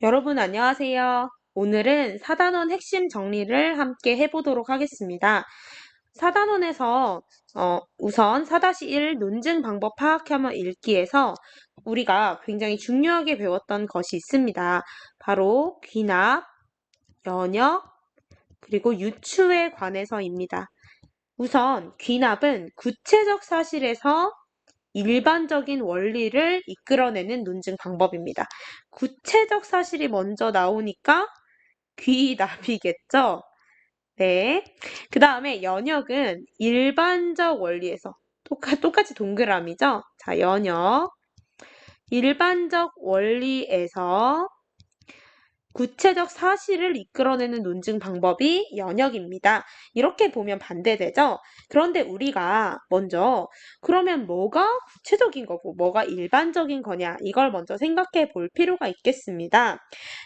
여러분 안녕하세요. 오늘은 사단원 핵심 정리를 함께 해보도록 하겠습니다. 사단원에서 우선 4-1 논증 방법 파악하며 읽기에서 우리가 굉장히 중요하게 배웠던 것이 있습니다. 바로 귀납, 연역, 그리고 유추에 관해서입니다. 우선 귀납은 구체적 사실에서 일반적인 원리를 이끌어내는 논증 방법입니다. 구체적 사실이 먼저 나오니까 귀납이겠죠? 네. 그 다음에 연역은 일반적 원리에서 똑같이 동그라미죠? 자, 연역. 일반적 원리에서 구체적 사실을 이끌어내는 논증 방법이 연역입니다. 이렇게 보면 반대되죠? 그런데 우리가 먼저 그러면 뭐가 구체적인 거고 뭐가 일반적인 거냐 이걸 먼저 생각해 볼 필요가 있겠습니다.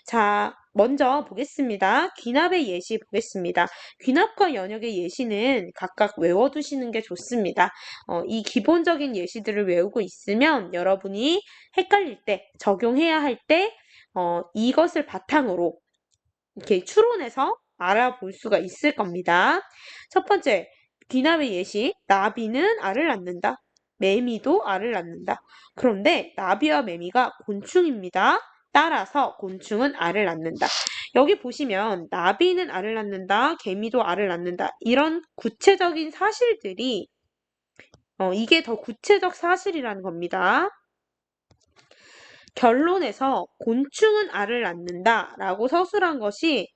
자, 먼저 보겠습니다. 귀납의 예시 보겠습니다. 귀납과 연역의 예시는 각각 외워두시는 게 좋습니다. 이 기본적인 예시들을 외우고 있으면 여러분이 헷갈릴 때, 적용해야 할때 이것을 바탕으로 이렇게 추론해서 알아볼 수가 있을 겁니다. 첫 번째, 귀납의 예시, 나비는 알을 낳는다. 매미도 알을 낳는다. 그런데 나비와 매미가 곤충입니다. 따라서 곤충은 알을 낳는다. 여기 보시면 나비는 알을 낳는다, 개미도 알을 낳는다. 이런 구체적인 사실들이 이게 더 구체적 사실이라는 겁니다. 결론에서 곤충은 알을 낳는다 라고 서술한 것이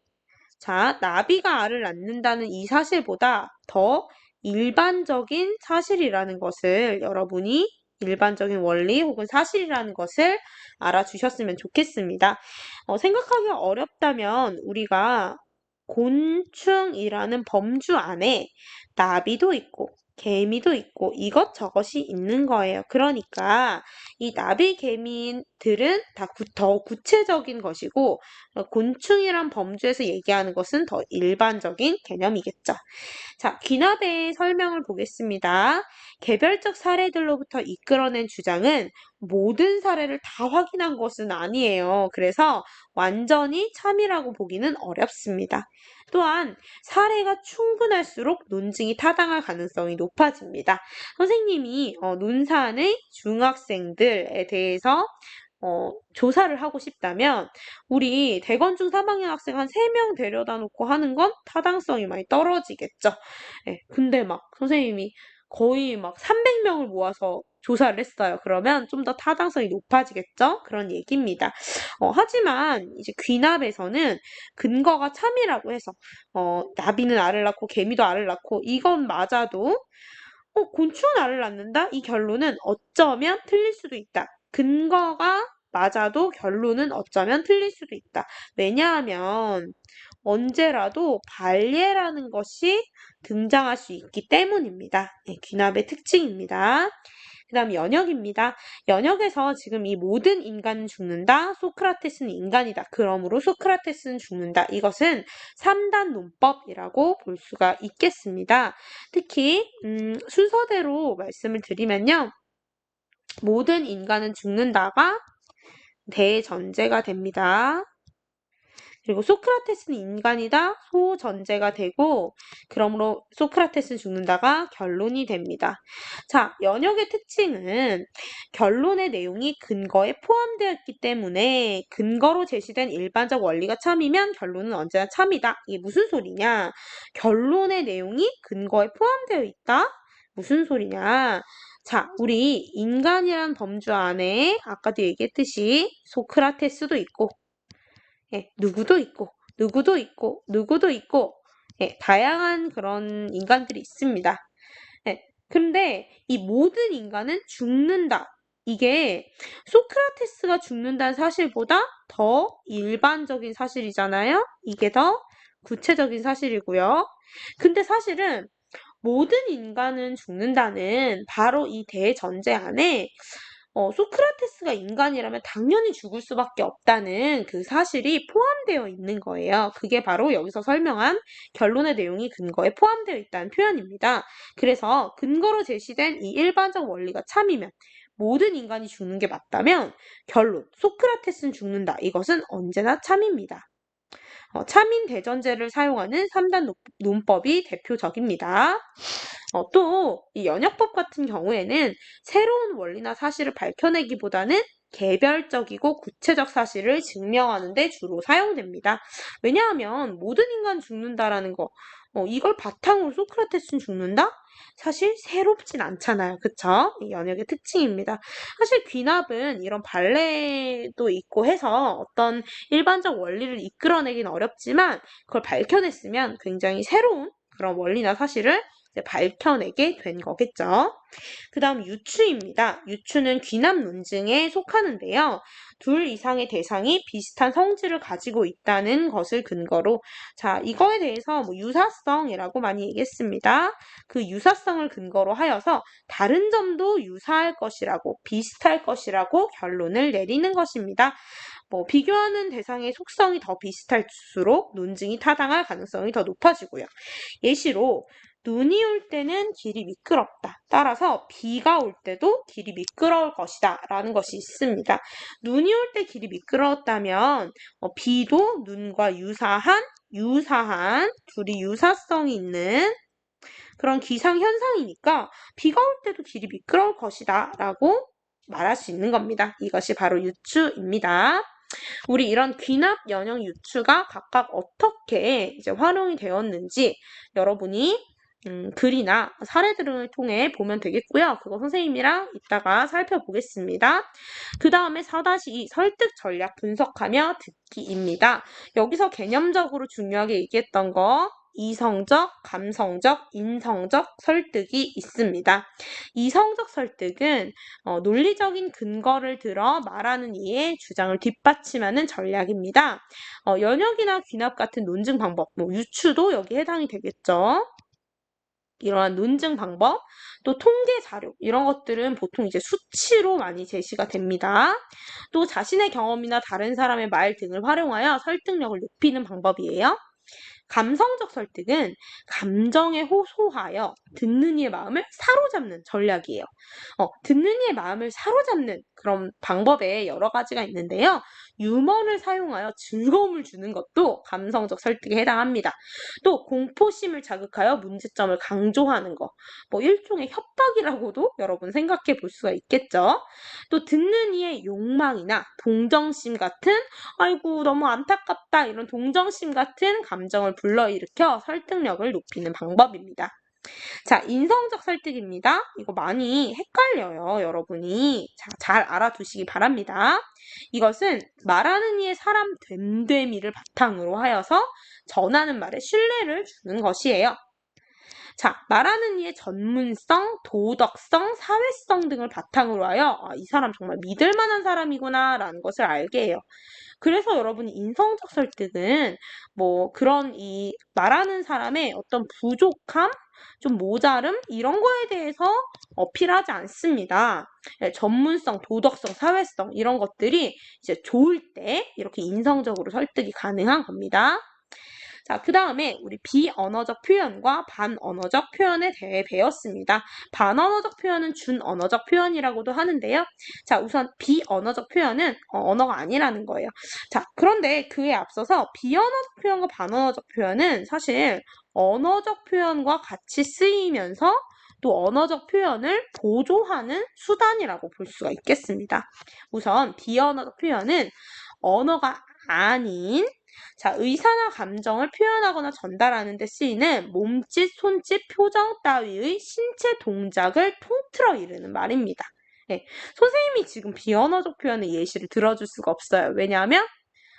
자, 나비가 알을 낳는다는 이 사실보다 더 일반적인 사실이라는 것을 여러분이 일반적인 원리 혹은 사실이라는 것을 알아주셨으면 좋겠습니다. 생각하기가 어렵다면 우리가 곤충이라는 범주 안에 나비도 있고 개미도 있고 이것저것이 있는 거예요. 그러니까 이 나비 개미들은 다 더 구체적인 것이고 곤충이란 범주에서 얘기하는 것은 더 일반적인 개념이겠죠. 자, 귀납의 설명을 보겠습니다. 개별적 사례들로부터 이끌어낸 주장은 모든 사례를 다 확인한 것은 아니에요. 그래서 완전히 참이라고 보기는 어렵습니다. 또한 사례가 충분할수록 논증이 타당할 가능성이 높아집니다. 선생님이 논산의 중학생들에 대해서 조사를 하고 싶다면 우리 대건중 3학년 학생 한 3명 데려다 놓고 하는 건 타당성이 많이 떨어지겠죠. 예, 근데 막 선생님이 거의 막 300명을 모아서 조사를 했어요. 그러면 좀 더 타당성이 높아지겠죠? 그런 얘기입니다. 하지만 이제 귀납에서는 근거가 참이라고 해서 나비는 알을 낳고 개미도 알을 낳고 이건 맞아도 곤충은 알을 낳는다? 이 결론은 어쩌면 틀릴 수도 있다. 근거가 맞아도 결론은 어쩌면 틀릴 수도 있다. 왜냐하면 언제라도 반례라는 것이 등장할 수 있기 때문입니다. 네, 귀납의 특징입니다. 그 다음 연역입니다. 연역에서 지금 이 모든 인간은 죽는다. 소크라테스는 인간이다. 그러므로 소크라테스는 죽는다. 이것은 3단 논법이라고 볼 수가 있겠습니다. 특히 순서대로 말씀을 드리면요. 모든 인간은 죽는다가 대전제가 됩니다. 그리고 소크라테스는 인간이다 소전제가 되고 그러므로 소크라테스는 죽는다가 결론이 됩니다. 자, 연역의 특징은 결론의 내용이 근거에 포함되어 있기 때문에 근거로 제시된 일반적 원리가 참이면 결론은 언제나 참이다. 이게 무슨 소리냐? 결론의 내용이 근거에 포함되어 있다? 무슨 소리냐? 자, 우리 인간이란 범주 안에 아까도 얘기했듯이 소크라테스도 있고 예, 누구도 있고, 누구도 있고, 누구도 있고, 예, 다양한 그런 인간들이 있습니다. 예, 근데 이 모든 인간은 죽는다. 이게 소크라테스가 죽는다는 사실보다 더 일반적인 사실이잖아요? 이게 더 구체적인 사실이고요. 근데 사실은 모든 인간은 죽는다는 바로 이 대전제 안에 소크라테스가 인간이라면 당연히 죽을 수밖에 없다는 그 사실이 포함되어 있는 거예요. 그게 바로 여기서 설명한 결론의 내용이 근거에 포함되어 있다는 표현입니다. 그래서 근거로 제시된 이 일반적 원리가 참이면 모든 인간이 죽는 게 맞다면 결론, 소크라테스는 죽는다. 이것은 언제나 참입니다. 참인 대전제를 사용하는 3단 논법이 대표적입니다. 또 이 연역법 같은 경우에는 새로운 원리나 사실을 밝혀내기보다는 개별적이고 구체적 사실을 증명하는 데 주로 사용됩니다. 왜냐하면 모든 인간 죽는다라는 거, 이걸 바탕으로 소크라테스는 죽는다? 사실 새롭진 않잖아요. 그쵸? 이 연역의 특징입니다. 사실 귀납은 이런 발레도 있고 해서 어떤 일반적 원리를 이끌어내긴 어렵지만 그걸 밝혀냈으면 굉장히 새로운 그런 원리나 사실을 이제 밝혀내게 된 거겠죠. 그 다음 유추입니다. 유추는 귀납 논증에 속하는데요. 둘 이상의 대상이 비슷한 성질을 가지고 있다는 것을 근거로 자, 이거에 대해서 뭐 유사성이라고 많이 얘기했습니다. 그 유사성을 근거로 하여서 다른 점도 유사할 것이라고 비슷할 것이라고 결론을 내리는 것입니다. 비교하는 대상의 속성이 더 비슷할수록 논증이 타당할 가능성이 더 높아지고요. 예시로 눈이 올 때는 길이 미끄럽다. 따라서 비가 올 때도 길이 미끄러울 것이다. 라는 것이 있습니다. 눈이 올 때 길이 미끄러웠다면 비도 눈과 유사한 둘이 유사성이 있는 그런 기상 현상이니까 비가 올 때도 길이 미끄러울 것이다. 라고 말할 수 있는 겁니다. 이것이 바로 유추입니다. 우리 이런 귀납, 연역, 유추가 각각 어떻게 이제 활용이 되었는지 여러분이 글이나 사례들을 통해 보면 되겠고요. 그거 선생님이랑 이따가 살펴보겠습니다. 그 다음에 4-2 설득 전략 분석하며 듣기입니다. 여기서 개념적으로 중요하게 얘기했던 거 이성적, 감성적, 인성적 설득이 있습니다. 이성적 설득은 논리적인 근거를 들어 말하는 이의 주장을 뒷받침하는 전략입니다. 연역이나 귀납 같은 논증 방법, 유추도 여기 해당이 되겠죠. 이러한 논증 방법, 또 통계 자료 이런 것들은 보통 이제 수치로 많이 제시가 됩니다. 또 자신의 경험이나 다른 사람의 말 등을 활용하여 설득력을 높이는 방법이에요. 감성적 설득은 감정에 호소하여 듣는 이의 마음을 사로잡는 전략이에요. 듣는 이의 마음을 사로잡는 그런 방법에 여러 가지가 있는데요. 유머를 사용하여 즐거움을 주는 것도 감성적 설득에 해당합니다. 또 공포심을 자극하여 문제점을 강조하는 거, 일종의 협박이라고도 여러분 생각해 볼 수가 있겠죠. 또 듣는 이의 욕망이나 동정심 같은 아이고 너무 안타깝다 이런 동정심 같은 감정을 불러일으켜 설득력을 높이는 방법입니다. 자, 인성적 설득입니다. 이거 많이 헷갈려요, 여러분이. 자, 잘 알아두시기 바랍니다. 이것은 말하는 이의 사람 됨됨이를 바탕으로 하여서 전하는 말에 신뢰를 주는 것이에요. 자, 말하는 이의 전문성, 도덕성, 사회성 등을 바탕으로 하여 이 사람 정말 믿을 만한 사람이구나 라는 것을 알게 해요. 그래서 여러분이 인성적 설득은 그런 이 말하는 사람의 어떤 부족함, 좀 모자름 이런 거에 대해서 어필하지 않습니다. 전문성, 도덕성, 사회성 이런 것들이 이제 좋을 때 이렇게 인성적으로 설득이 가능한 겁니다. 자, 그 다음에 우리 비언어적 표현과 반언어적 표현에 대해 배웠습니다. 반언어적 표현은 준언어적 표현이라고도 하는데요. 자, 우선 비언어적 표현은 언어가 아니라는 거예요. 자, 그런데 그에 앞서서 비언어적 표현과 반언어적 표현은 사실 언어적 표현과 같이 쓰이면서 또 언어적 표현을 보조하는 수단이라고 볼 수가 있겠습니다. 우선 비언어적 표현은 언어가 아닌 의사나 감정을 표현하거나 전달하는 데 쓰이는 몸짓, 손짓, 표정 따위의 신체 동작을 통틀어 이르는 말입니다. 네, 선생님이 지금 비언어적 표현의 예시를 들어줄 수가 없어요. 왜냐하면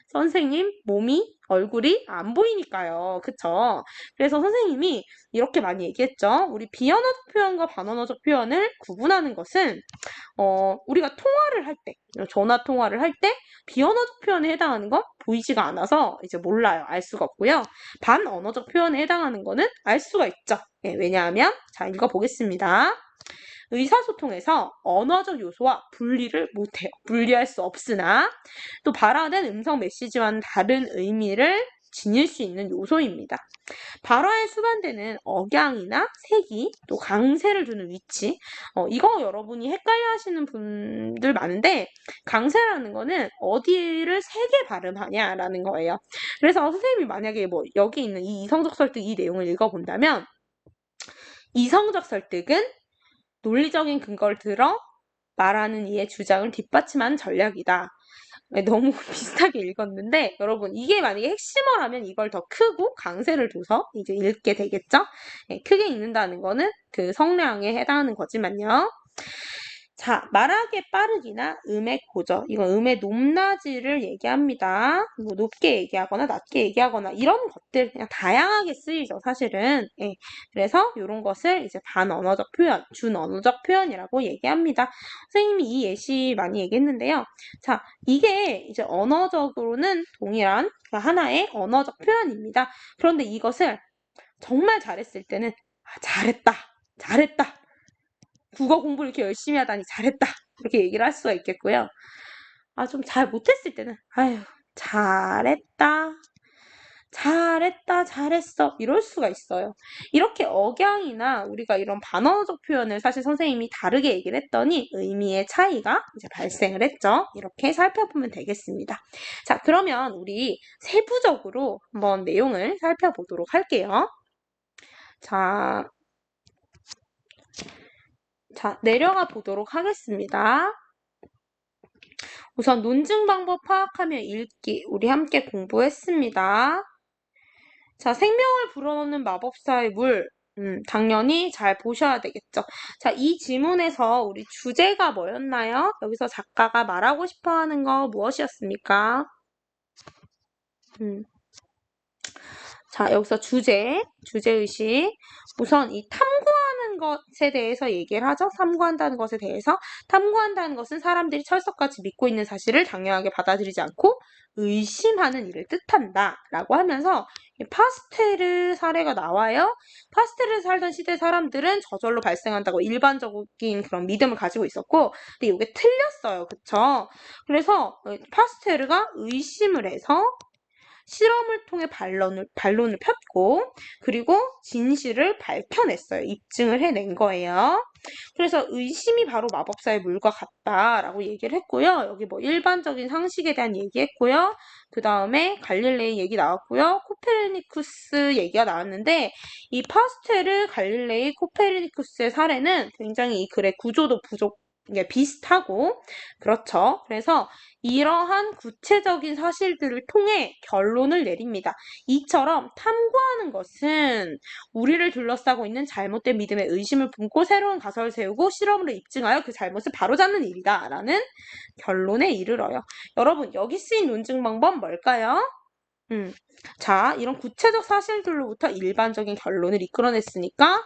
선생님 몸이 얼굴이 안 보이니까요. 그쵸? 그래서 선생님이 이렇게 많이 얘기했죠. 우리 비언어적 표현과 반언어적 표현을 구분하는 것은 우리가 통화를 할 때, 전화 통화를 할 때 비언어적 표현에 해당하는 건 보이지가 않아서 이제 몰라요. 알 수가 없고요. 반언어적 표현에 해당하는 거는 알 수가 있죠. 네, 왜냐하면 자, 읽어보겠습니다. 의사소통에서 언어적 요소와 분리를 못해요. 분리할 수 없으나 또 발화된 음성 메시지와는 다른 의미를 지닐 수 있는 요소입니다. 발화에 수반되는 억양이나 색이 또 강세를 두는 위치, 이거 여러분이 헷갈려 하시는 분들 많은데 강세라는 거는 어디를 세게 발음하냐라는 거예요. 그래서 선생님이 만약에 뭐 여기 있는 이 이성적 설득 이 내용을 읽어본다면 이성적 설득은 논리적인 근거를 들어 말하는 이의 주장을 뒷받침하는 전략이다. 네, 너무 비슷하게 읽었는데 여러분 이게 만약에 핵심어라면 이걸 더 크고 강세를 둬서 이제 읽게 되겠죠? 네, 크게 읽는다는 거는 그 성량에 해당하는 거지만요. 자, 말하기의 빠르기나 음의 고저, 이건 음의 높낮이를 얘기합니다. 뭐 높게 얘기하거나 낮게 얘기하거나 이런 것들 그냥 다양하게 쓰이죠, 사실은. 예. 그래서 이런 것을 이제 반언어적 표현, 준언어적 표현이라고 얘기합니다. 선생님이 이 예시 많이 얘기했는데요. 자, 이게 이제 언어적으로는 동일한 하나의 언어적 표현입니다. 그런데 이것을 정말 잘했을 때는 잘했다, 잘했다. 국어 공부를 이렇게 열심히 하다니 잘했다. 이렇게 얘기를 할 수가 있겠고요. 좀 잘 못했을 때는 아유 잘했다. 잘했다, 잘했어. 이럴 수가 있어요. 이렇게 억양이나 우리가 이런 반어적 표현을 사실 선생님이 다르게 얘기를 했더니 의미의 차이가 이제 발생을 했죠. 이렇게 살펴보면 되겠습니다. 자, 그러면 우리 세부적으로 한번 내용을 살펴보도록 할게요. 자, 내려가 보도록 하겠습니다. 우선 논증 방법 파악하며 읽기 우리 함께 공부했습니다. 자, 생명을 불어넣는 마법사의 물 당연히 잘 보셔야 되겠죠. 자, 이 지문에서 우리 주제가 뭐였나요? 여기서 작가가 말하고 싶어 하는 거 무엇이었습니까? 자, 여기서 주제의식. 우선 이 탐구하는 것에 대해서 얘기를 하죠. 탐구한다는 것에 대해서. 탐구한다는 것은 사람들이 철석같이 믿고 있는 사실을 당연하게 받아들이지 않고 의심하는 일을 뜻한다. 라고 하면서 파스텔르 사례가 나와요. 파스텔르 살던 시대 사람들은 저절로 발생한다고 일반적인 그런 믿음을 가지고 있었고 근데 이게 틀렸어요. 그쵸? 그래서 파스텔르가 의심을 해서 실험을 통해 반론을 폈고 그리고 진실을 밝혀냈어요. 입증을 해낸 거예요. 그래서 의심이 바로 마법사의 물과 같다라고 얘기를 했고요. 여기 뭐 일반적인 상식에 대한 얘기했고요. 그 다음에 갈릴레이 얘기 나왔고요. 코페르니쿠스 얘기가 나왔는데 이 파스텔르, 갈릴레이, 코페르니쿠스의 사례는 굉장히 이 글의 구조도 비슷하고 그렇죠. 그래서 이러한 구체적인 사실들을 통해 결론을 내립니다. 이처럼 탐구하는 것은 우리를 둘러싸고 있는 잘못된 믿음에 의심을 품고 새로운 가설을 세우고 실험으로 입증하여 그 잘못을 바로잡는 일이다 라는 결론에 이르러요. 여러분 여기 쓰인 논증 방법 뭘까요? 자, 이런 구체적 사실들로부터 일반적인 결론을 이끌어냈으니까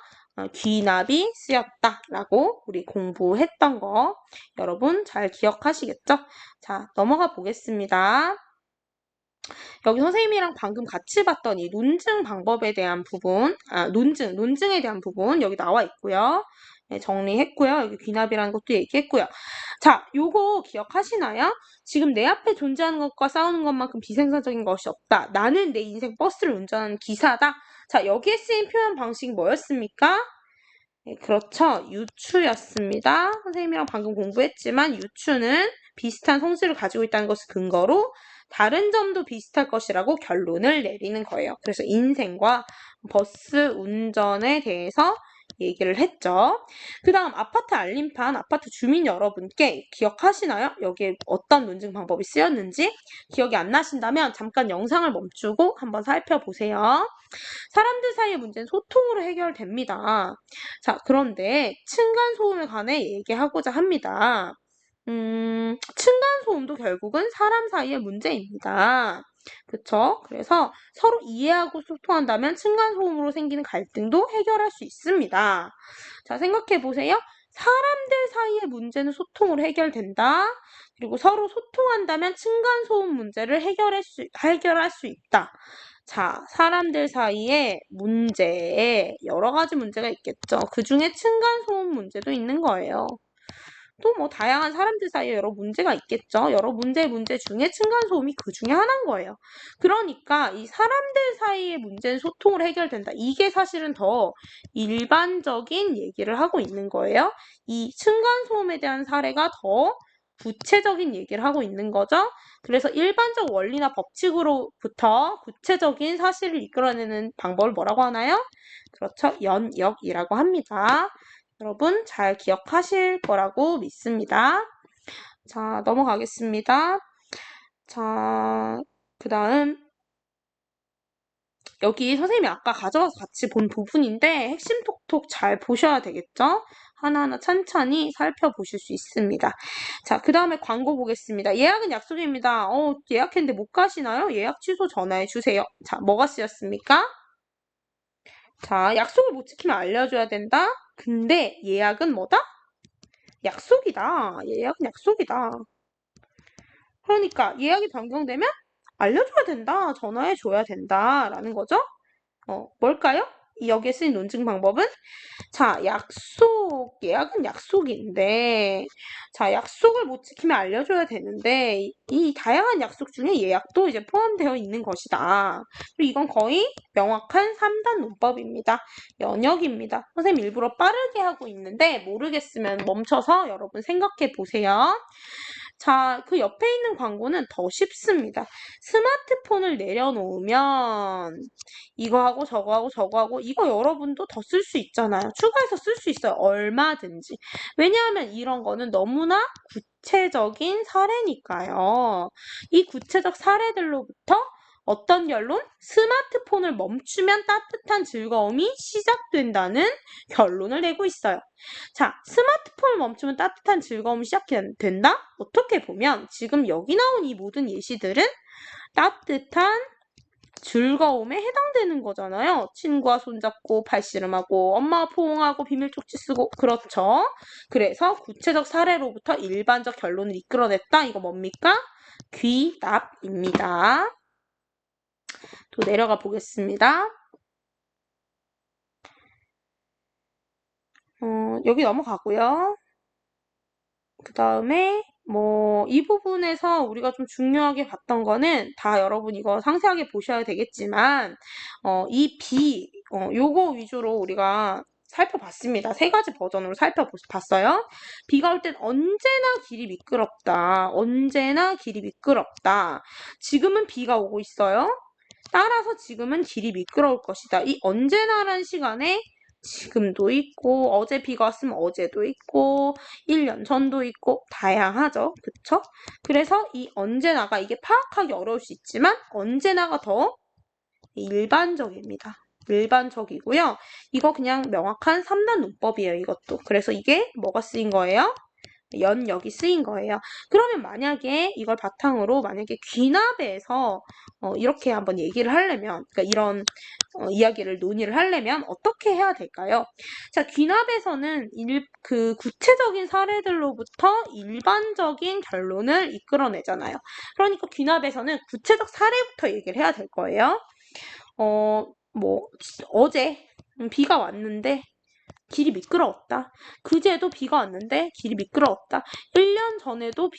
귀납이 쓰였다라고 우리 공부했던 거 여러분 잘 기억하시겠죠? 자, 넘어가 보겠습니다. 여기 선생님이랑 방금 같이 봤던 이 논증 방법에 대한 부분, 논증에 대한 부분 여기 나와 있고요. 네, 정리했고요. 여기 귀납이라는 것도 얘기했고요. 자, 요거 기억하시나요? 지금 내 앞에 존재하는 것과 싸우는 것만큼 비생산적인 것이 없다. 나는 내 인생 버스를 운전하는 기사다. 자, 여기에 쓰인 표현 방식이 뭐였습니까? 네, 그렇죠. 유추였습니다. 선생님이랑 방금 공부했지만 유추는 비슷한 성질을 가지고 있다는 것을 근거로 다른 점도 비슷할 것이라고 결론을 내리는 거예요. 그래서 인생과 버스 운전에 대해서 얘기를 했죠. 그 다음 아파트 알림판, 아파트 주민 여러분께 기억하시나요? 여기에 어떤 논증 방법이 쓰였는지 기억이 안 나신다면 잠깐 영상을 멈추고 한번 살펴보세요. 사람들 사이의 문제는 소통으로 해결됩니다. 자, 그런데 층간소음에 관해 얘기하고자 합니다. 층간소음도 결국은 사람 사이의 문제입니다. 그쵸? 그래서 서로 이해하고 소통한다면 층간소음으로 생기는 갈등도 해결할 수 있습니다. 자, 생각해보세요. 사람들 사이의 문제는 소통으로 해결된다. 그리고 서로 소통한다면 층간소음 문제를 해결할 수 있다. 자, 사람들 사이에 문제에 여러 가지 문제가 있겠죠. 그 중에 층간소음 문제도 있는 거예요. 또 뭐 다양한 사람들 사이에 여러 문제가 있겠죠. 여러 문제 중에 층간소음이 그 중에 하나인 거예요. 그러니까 이 사람들 사이의 문제는 소통으로 해결된다. 이게 사실은 더 일반적인 얘기를 하고 있는 거예요. 이 층간소음에 대한 사례가 더 구체적인 얘기를 하고 있는 거죠. 그래서 일반적 원리나 법칙으로부터 구체적인 사실을 이끌어내는 방법을 뭐라고 하나요? 그렇죠. 연역이라고 합니다. 여러분 잘 기억하실 거라고 믿습니다. 자, 넘어가겠습니다. 자, 그 다음 여기 선생님이 아까 가져와서 같이 본 부분인데 핵심 톡톡 잘 보셔야 되겠죠? 하나하나 천천히 살펴보실 수 있습니다. 자, 그 다음에 광고 보겠습니다. 예약은 약속입니다. 예약했는데 못 가시나요? 예약 취소 전화해 주세요. 자, 뭐가 쓰였습니까? 자, 약속을 못 지키면 알려줘야 된다. 근데 예약은 뭐다? 약속이다. 예약은 약속이다. 그러니까 예약이 변경되면 알려줘야 된다. 전화해줘야 된다라는 거죠. 뭘까요? 여기에 쓰인 논증 방법은? 자, 예약은 약속인데, 자, 약속을 못 지키면 알려줘야 되는데, 이 다양한 약속 중에 예약도 이제 포함되어 있는 것이다. 그리고 이건 거의 명확한 3단 문법입니다. 연역입니다. 선생님 일부러 빠르게 하고 있는데, 모르겠으면 멈춰서 여러분 생각해 보세요. 자, 그 옆에 있는 광고는 더 쉽습니다. 스마트폰을 내려놓으면 이거 하고 저거 하고 저거 하고 이거 여러분도 더 쓸 수 있잖아요. 추가해서 쓸 수 있어요. 얼마든지. 왜냐하면 이런 거는 너무나 구체적인 사례니까요. 이 구체적 사례들로부터 어떤 결론? 스마트폰을 멈추면 따뜻한 즐거움이 시작된다는 결론을 내고 있어요. 자, 스마트폰을 멈추면 따뜻한 즐거움이 시작된다? 어떻게 보면 지금 여기 나온 이 모든 예시들은 따뜻한 즐거움에 해당되는 거잖아요. 친구와 손잡고 팔씨름하고 엄마와 포옹하고 비밀쪽지 쓰고 그렇죠. 그래서 구체적 사례로부터 일반적 결론을 이끌어냈다. 이거 뭡니까? 귀납입니다. 또 내려가 보겠습니다. 여기 넘어가고요. 그 다음에 이 부분에서 우리가 좀 중요하게 봤던 거는 다 여러분 이거 상세하게 보셔야 되겠지만 이 요거 위주로 우리가 살펴봤습니다. 3가지 버전으로 살펴봤어요. 비가 올 땐 언제나 길이 미끄럽다. 언제나 길이 미끄럽다. 지금은 비가 오고 있어요. 따라서 지금은 길이 미끄러울 것이다. 이 언제나라는 시간에 지금도 있고 어제 비가 왔으면 어제도 있고 1년 전도 있고 다양하죠. 그쵸? 그래서 이 언제나가 이게 파악하기 어려울 수 있지만 언제나가 더 일반적입니다. 일반적이고요. 이거 그냥 명확한 3단 문법이에요. 이것도. 그래서 이게 뭐가 쓰인 거예요? 연역이 쓰인 거예요. 그러면 만약에 이걸 바탕으로 만약에 귀납에서 이렇게 한번 얘기를 하려면 그러니까 이런 이야기를 논의를 하려면 어떻게 해야 될까요? 자, 귀납에서는 그 구체적인 사례들로부터 일반적인 결론을 이끌어내잖아요. 그러니까 귀납에서는 구체적 사례부터 얘기를 해야 될 거예요. 어제 비가 왔는데 길이 미끄러웠다. 그제도 비가 왔는데 길이 미끄러웠다. 1년 전에도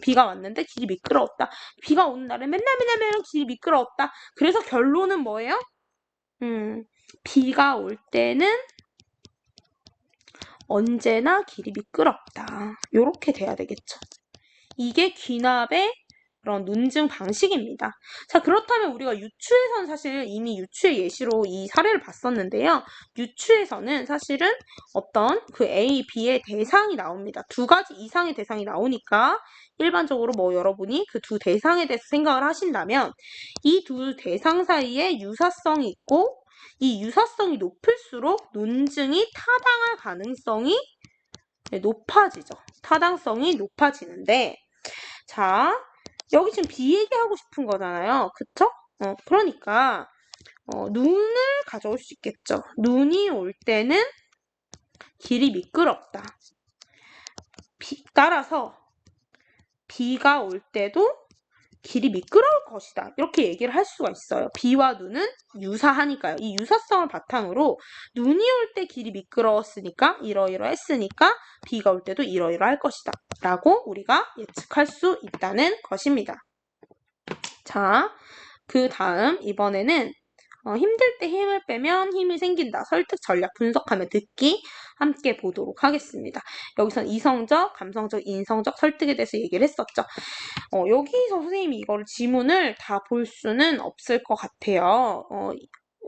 비가 왔는데 길이 미끄러웠다. 비가 오는 날에 맨날 길이 미끄러웠다. 그래서 결론은 뭐예요? 비가 올 때는 언제나 길이 미끄럽다. 요렇게 돼야 되겠죠. 이게 귀납의 그런 논증 방식입니다. 자, 그렇다면 우리가 유추에서는 사실 이미 유추의 예시로 이 사례를 봤었는데요. 유추에서는 사실은 어떤 그 A, B의 대상이 나옵니다. 2가지 이상의 대상이 나오니까 일반적으로 여러분이 그 두 대상에 대해서 생각을 하신다면 이 두 대상 사이에 유사성이 있고 이 유사성이 높을수록 논증이 타당할 가능성이 높아지죠. 타당성이 높아지는데 자, 여기 지금 비 얘기하고 싶은 거잖아요. 그쵸? 그러니까 눈을 가져올 수 있겠죠. 눈이 올 때는 길이 미끄럽다. 따라서 비가 올 때도 길이 미끄러울 것이다. 이렇게 얘기를 할 수가 있어요. 비와 눈은 유사하니까요. 이 유사성을 바탕으로 눈이 올 때 길이 미끄러웠으니까 이러이러했으니까 비가 올 때도 이러이러할 것이다. 라고 우리가 예측할 수 있다는 것입니다. 자, 그 다음 이번에는 힘들 때 힘을 빼면 힘이 생긴다. 설득 전략 분석하며 듣기 함께 보도록 하겠습니다. 여기선 이성적, 감성적, 인성적 설득에 대해서 얘기를 했었죠. 여기서 선생님이 이거를 지문을 다 볼 수는 없을 것 같아요.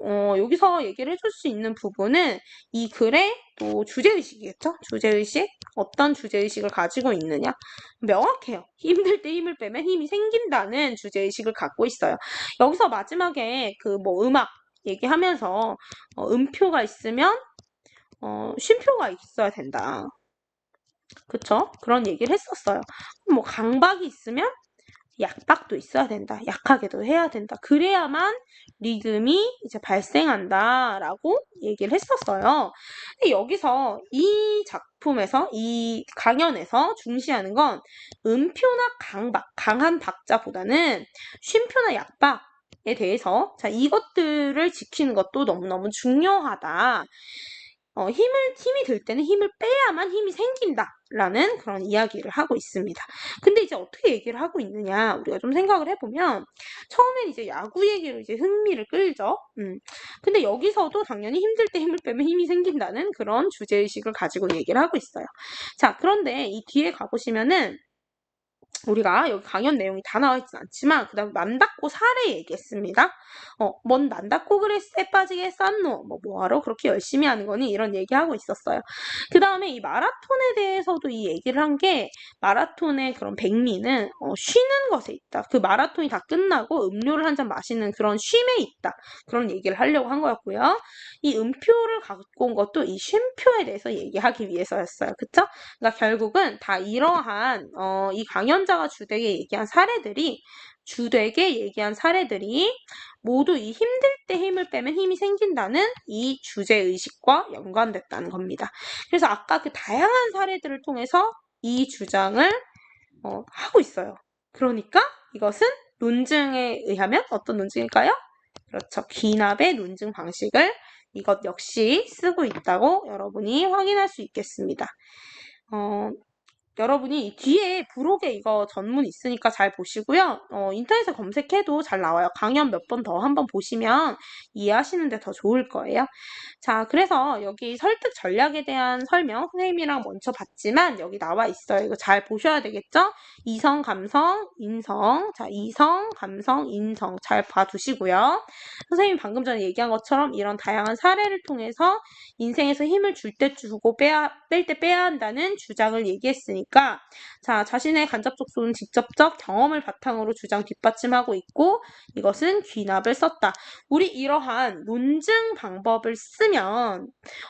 여기서 얘기를 해줄 수 있는 부분은 이 글의 또 주제의식이겠죠? 주제의식? 어떤 주제의식을 가지고 있느냐? 명확해요. 힘들 때 힘을 빼면 힘이 생긴다는 주제의식을 갖고 있어요. 여기서 마지막에 그 뭐 음악 얘기하면서 음표가 있으면 쉼표가 있어야 된다. 그쵸? 그런 얘기를 했었어요. 뭐 강박이 있으면 약박도 있어야 된다. 약하게도 해야 된다. 그래야만 리듬이 이제 발생한다라고 얘기를 했었어요. 근데 여기서 이 작품에서, 이 강연에서 중시하는 건 음표나 강박, 강한 박자보다는 쉼표나 약박에 대해서 자, 이것들을 지키는 것도 너무너무 중요하다. 힘이 들 때는 힘을 빼야만 힘이 생긴다라는 그런 이야기를 하고 있습니다. 근데 이제 어떻게 얘기를 하고 있느냐 우리가 좀 생각을 해보면 처음엔 이제 야구 얘기로 이제 흥미를 끌죠. 근데 여기서도 당연히 힘들 때 힘을 빼면 힘이 생긴다는 그런 주제의식을 가지고 얘기를 하고 있어요. 자, 그런데 이 뒤에 가보시면은 우리가 여기 강연 내용이 다 나와 있진 않지만 그 다음에 맘 닫고 사례 얘기했습니다. 뭔 맘 닫고 그래 쎄 빠지게 쌌노 뭐하러 그렇게 열심히 하는 거니 이런 얘기하고 있었어요. 그 다음에 이 마라톤에 대해서도 이 얘기를 한 게 마라톤의 그런 백미는 쉬는 것에 있다. 그 마라톤이 다 끝나고 음료를 한 잔 마시는 그런 쉼에 있다. 그런 얘기를 하려고 한 거였고요. 이 음표를 갖고 온 것도 이 쉼표에 대해서 얘기하기 위해서였어요. 그쵸? 그러니까 결국은 다 이러한 이 강연자가 주되게 얘기한 사례들이 모두 이 힘들 때 힘을 빼면 힘이 생긴다는 이 주제의식과 연관됐다는 겁니다. 그래서 아까 그 다양한 사례들을 통해서 이 주장을 하고 있어요. 그러니까 이것은 논증에 의하면 어떤 논증일까요? 그렇죠. 귀납의 논증 방식을 이것 역시 쓰고 있다고 여러분이 확인할 수 있겠습니다. 여러분이 뒤에 부록에 이거 전문 있으니까 잘 보시고요. 인터넷에 검색해도 잘 나와요. 강연 몇 번 더 한번 보시면 이해하시는데 더 좋을 거예요. 자, 그래서 여기 설득 전략에 대한 설명 선생님이랑 먼저 봤지만 여기 나와 있어요. 이거 잘 보셔야 되겠죠? 이성, 감성, 인성. 자, 이성, 감성, 인성 잘 봐두시고요. 선생님이 방금 전에 얘기한 것처럼 이런 다양한 사례를 통해서 인생에서 힘을 줄 때 주고 뺄 때 빼야 한다는 주장을 얘기했으니까 자, 자신의 간접적 또는 직접적 경험을 바탕으로 주장 뒷받침하고 있고 이것은 귀납을 썼다. 우리 이러한 논증 방법을 쓰면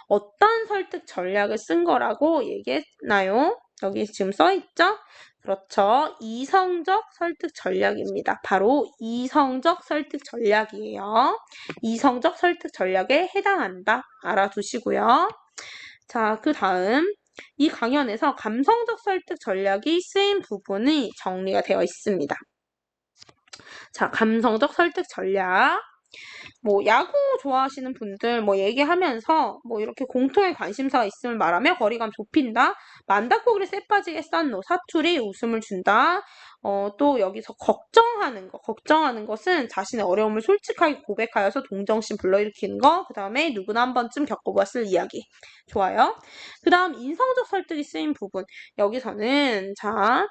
어떤 설득 전략을 쓴 거라고 얘기했나요? 여기 지금 써있죠? 그렇죠. 이성적 설득 전략입니다. 바로 이성적 설득 전략이에요. 이성적 설득 전략에 해당한다. 알아두시고요. 자, 그 다음 이 강연에서 감성적 설득 전략이 쓰인 부분이 정리가 되어 있습니다. 자, 감성적 설득 전략. 뭐 야구 좋아하시는 분들 뭐 얘기하면서 뭐 이렇게 공통의 관심사가 있음을 말하며 거리감 좁힌다. 만다코그리 쎄빠지게 싼노 사투리 웃음을 준다. 또 여기서 걱정하는 것은 자신의 어려움을 솔직하게 고백하여서 동정심 불러일으키는 거. 그 다음에 누구나 한 번쯤 겪어봤을 이야기. 좋아요. 그 다음 인성적 설득이 쓰인 부분. 여기서는 자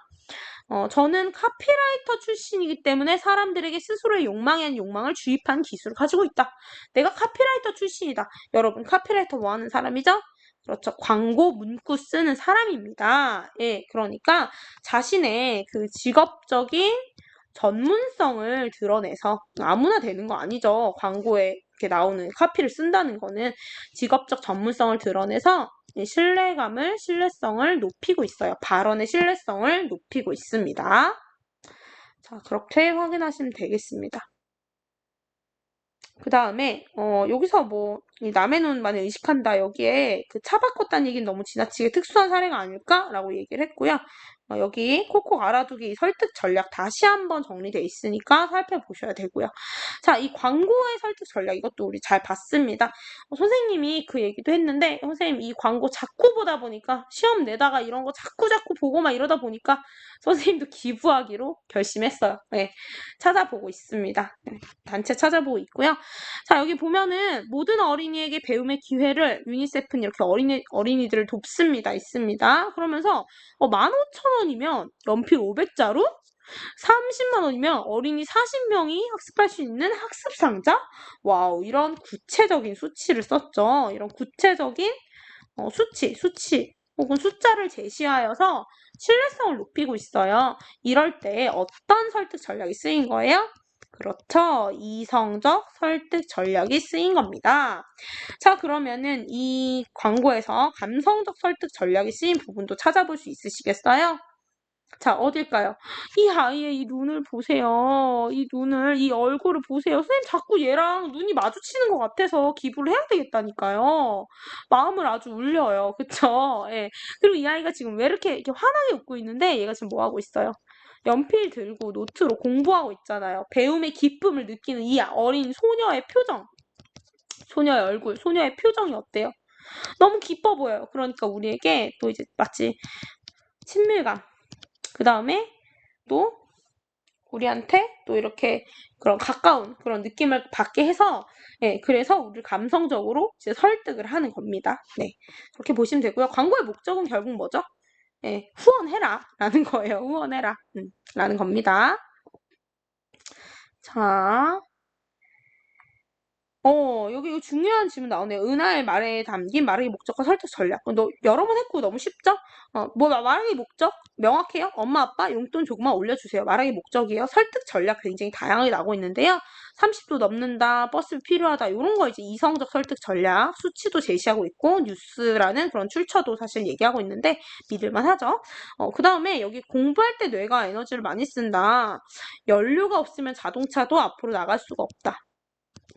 저는 카피라이터 출신이기 때문에 사람들에게 스스로의 욕망에 대한 욕망을 주입하는 기술을 가지고 있다. 내가 카피라이터 출신이다. 여러분 카피라이터 뭐 하는 사람이죠? 그렇죠. 광고 문구 쓰는 사람입니다. 예, 그러니까 자신의 그 직업적인 전문성을 드러내서 아무나 되는 거 아니죠. 광고에 이렇게 나오는 카피를 쓴다는 거는 직업적 전문성을 드러내서 신뢰성을 높이고 있어요. 발언의 신뢰성을 높이고 있습니다. 자, 그렇게 확인하시면 되겠습니다. 그 다음에 여기서 뭐 이 남의 눈만에 의식한다. 여기에 그 차 바꿨다는 얘기는 너무 지나치게 특수한 사례가 아닐까라고 얘기를 했고요. 여기 콕콕 알아두기 설득 전략 다시 한번 정리돼 있으니까 살펴보셔야 되고요. 자, 이 광고의 설득 전략 이것도 우리 잘 봤습니다. 선생님이 그 얘기도 했는데 선생님 이 광고 자꾸 보다 보니까 시험 내다가 이런 거 자꾸 보고 막 이러다 보니까 선생님도 기부하기로 결심했어요. 네, 찾아보고 있습니다. 네, 단체 찾아보고 있고요. 자, 여기 보면은 모든 어린이에게 배움의 기회를 유니세프는 이렇게 어린이들을 돕습니다. 있습니다. 그러면서 15,000원이면 연필 500자루? 30만 원이면 어린이 40명이 학습할 수 있는 학습 상자? 와우, 이런 구체적인 수치를 썼죠. 이런 구체적인 수치 혹은 숫자를 제시하여서 신뢰성을 높이고 있어요. 이럴 때 어떤 설득 전략이 쓰인 거예요? 그렇죠. 이성적 설득 전략이 쓰인 겁니다. 자, 그러면은 이 광고에서 감성적 설득 전략이 쓰인 부분도 찾아볼 수 있으시겠어요? 자, 어딜까요? 이 아이의 이 눈을 보세요. 이 눈을, 이 얼굴을 보세요. 선생님 자꾸 얘랑 눈이 마주치는 것 같아서 기부를 해야 되겠다니까요. 마음을 아주 울려요. 그쵸? 예. 그리고 이 아이가 지금 왜 이렇게 환하게 웃고 있는데 얘가 지금 뭐 하고 있어요? 연필 들고 노트로 공부하고 있잖아요. 배움의 기쁨을 느끼는 이 어린 소녀의 표정. 소녀의 얼굴, 소녀의 표정이 어때요? 너무 기뻐 보여요. 그러니까 우리에게 또 이제 마치 친밀감, 그 다음에 또 우리한테 또 이렇게 그런 가까운 그런 느낌을 받게 해서 그래서 우리 감성적으로 이제 설득을 하는 겁니다. 네, 그렇게 보시면 되고요. 광고의 목적은 결국 뭐죠? 후원해라 라는 거예요. 후원해라 라는 겁니다. 자, 여기 중요한 질문 나오네요. 은하의 말에 담긴 말하기 목적과 설득 전략. 너 여러 번 했고 너무 쉽죠? 말하기 목적? 명확해요? 엄마, 아빠 용돈 조금만 올려주세요. 말하기 목적이에요. 설득 전략 굉장히 다양하게 나오고 있는데요. 30도 넘는다, 버스 필요하다, 이런 거 이제 이성적 설득 전략, 수치도 제시하고 있고, 뉴스라는 그런 출처도 사실 얘기하고 있는데, 믿을만 하죠? 그 다음에 여기 공부할 때 뇌가 에너지를 많이 쓴다. 연료가 없으면 자동차도 앞으로 나갈 수가 없다.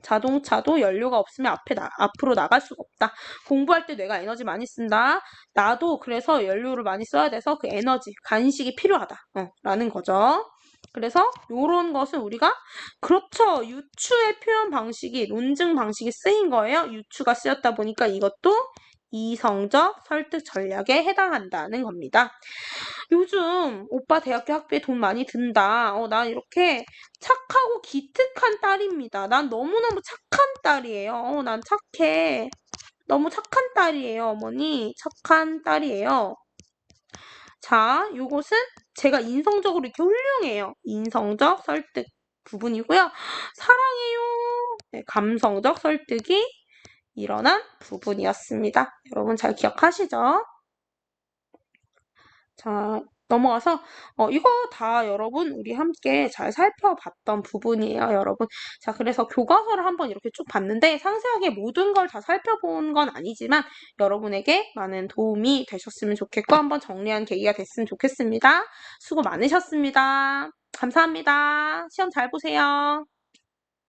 자동차도 연료가 없으면 앞으로 나갈 수가 없다. 공부할 때 뇌가 에너지 많이 쓴다. 나도 그래서 연료를 많이 써야 돼서 그 에너지, 간식이 필요하다. 라는 거죠. 그래서 이런 것은 우리가 그렇죠. 유추의 표현 방식이 논증 방식이 쓰인 거예요. 유추가 쓰였다 보니까 이것도 이성적 설득 전략에 해당한다는 겁니다. 요즘 오빠 대학교 학비에 돈 많이 든다. 난 이렇게 착하고 기특한 딸입니다. 난 너무너무 착한 딸이에요. 난 착해. 너무 착한 딸이에요, 어머니. 착한 딸이에요. 자, 요것은 제가 인성적으로 이렇게 훌륭해요. 인성적 설득 부분이고요. 사랑해요. 네, 감성적 설득이 일어난 부분이었습니다. 여러분 잘 기억하시죠? 자, 넘어가서 이거 다 여러분 우리 함께 잘 살펴봤던 부분이에요, 여러분. 자, 그래서 교과서를 한번 이렇게 쭉 봤는데 상세하게 모든 걸 다 살펴본 건 아니지만 여러분에게 많은 도움이 되셨으면 좋겠고 한번 정리한 계기가 됐으면 좋겠습니다. 수고 많으셨습니다. 감사합니다. 시험 잘 보세요.